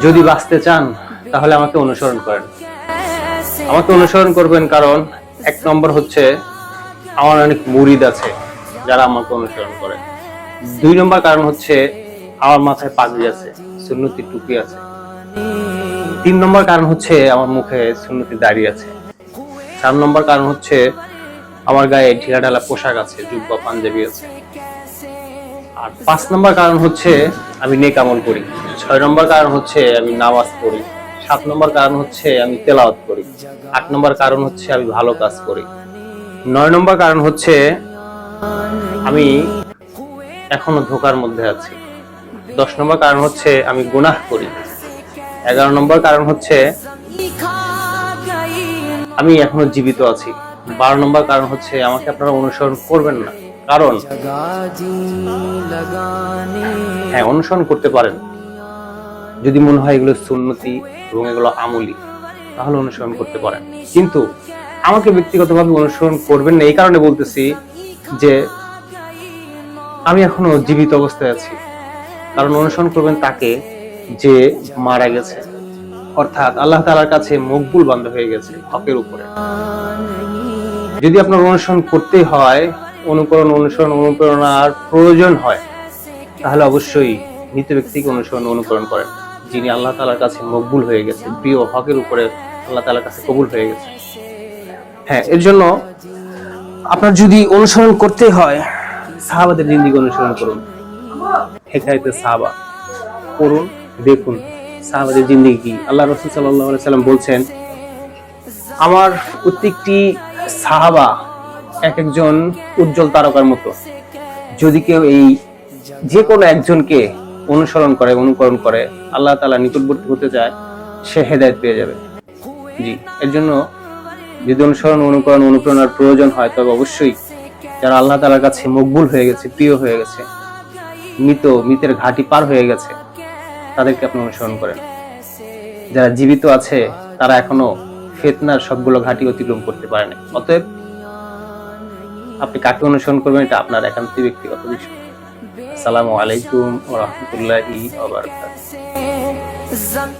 যদি বাঁচতে চান তাহলে আমাকে অনুসরণ করেন। আমাকে অনুসরণ করবেন কারণ 1 নম্বর হচ্ছে আমার অনেক মুরিদ আছে যারা আমাকে অনুসরণ করে। 2 নম্বর কারণ হচ্ছে আমার মাথায় পাগড়ি আছে, সুন্নতি টুপি আছে। 3 নম্বর কারণ হচ্ছে আমার মুখে সুন্নতি দাড়ি আছে। 4 নম্বর কারণ হচ্ছে আমার গায়ে ঢিলাঢালা পোশাক আছে, জুব্বা পাঞ্জাবি আছে। আর 5 নম্বর কারণ হচ্ছে আমি নেক আমল করি। 6 নম্বর কারণ হচ্ছে আমি নামাজ পড়ি। 7 নম্বর কারণ হচ্ছে আমি তেলাওয়াত করি। 8 নম্বর কারণ হচ্ছে আমি ভালো কাজ করি। 9 নম্বর কারণ হচ্ছে আমি এখনো ধোঁকার মধ্যে আছি। 10 নম্বর কারণ হচ্ছে আমি গুনাহ করি। 11 নম্বর কারণ হচ্ছে আমি এখনো জীবিত আছি। 12 নম্বর কারণ হচ্ছে আমাকে আপনারা অনুসরণ করবেন না, কারণ হ্যাঁ, অনুসরণ করতে পারেন যদি মনে হয় এগুলো সুন্নতি এবং এগুলো আমলি, তাহলে অনুসরণ করতে পারেন। কিন্তু আমাকে ব্যক্তিগতভাবে অনুসরণ করবেন না এই কারণে বলতেছি যে আমি এখনো জীবিত অবস্থায় আছি। কারণ অনুসরণ করবেন তাকে যে মারা গেছে, অর্থাৎ আল্লাহ তাআলার কাছে মকবুল বান্দা হয়ে গেছে হকের উপরে। যদি আপনার অনুসরণ করতে হয়, অনুপ্রেরণার প্রয়োজন হয়, তাহলে অবশ্যই মৃত ব্যক্তিকে অনুকরণ করেন যিনি আল্লাহ তাআলার কাছে মকবুল হয়ে গেছে, প্রিয়, হকের উপরে আল্লাহ তাআলার কাছে কবুল হয়ে গেছে। হ্যাঁ, এর জন্য আপনার যদি অনুসরণ করতে হয়, সাহাবাদের জিন্দেগি অনুসরণ করুন। হেকায়েতে সাহাবা পড়ুন, দেখুন সাহাবাদের জিন্দেগি কি। আল্লাহ রাসূল সাল্লাল্লাহু আলাইহি সাল্লাম বলছেন, আমার প্রত্যেকটি সাহাবা এক একজন উজ্জ্বল তারকার মতো। যদি কেউ এই যে কোনো একজনকে অনুকরণ করে আল্লাহ তাআলা নিকটবর্তী হতে চায়, সে হেদায়েত পেয়ে যাবে। জি, এর জন্য যদি অনুপ্রেরণার প্রয়োজন হয়, তবে অবশ্যই যারা আল্লাহ তাআলার কাছে মকবুল হয়ে গেছে, প্রিয় হয়ে গেছে, মৃতের ঘাটি পার হয়ে গেছে, তাদেরকে আপনি অনুসরণ করেন। যারা জীবিত আছে তারা এখনো ফিতনার সবগুলো ঘাটি অতিক্রম করতে পারেনি। অতএব আপনি কাকে অনুসরণ করবেন এটা আপনার একান্ত ব্যক্তিগত বিষয়। আসসালামু আলাইকুম ওয়া রাহমাতুল্লাহি ওয়া বারাকাতুহু।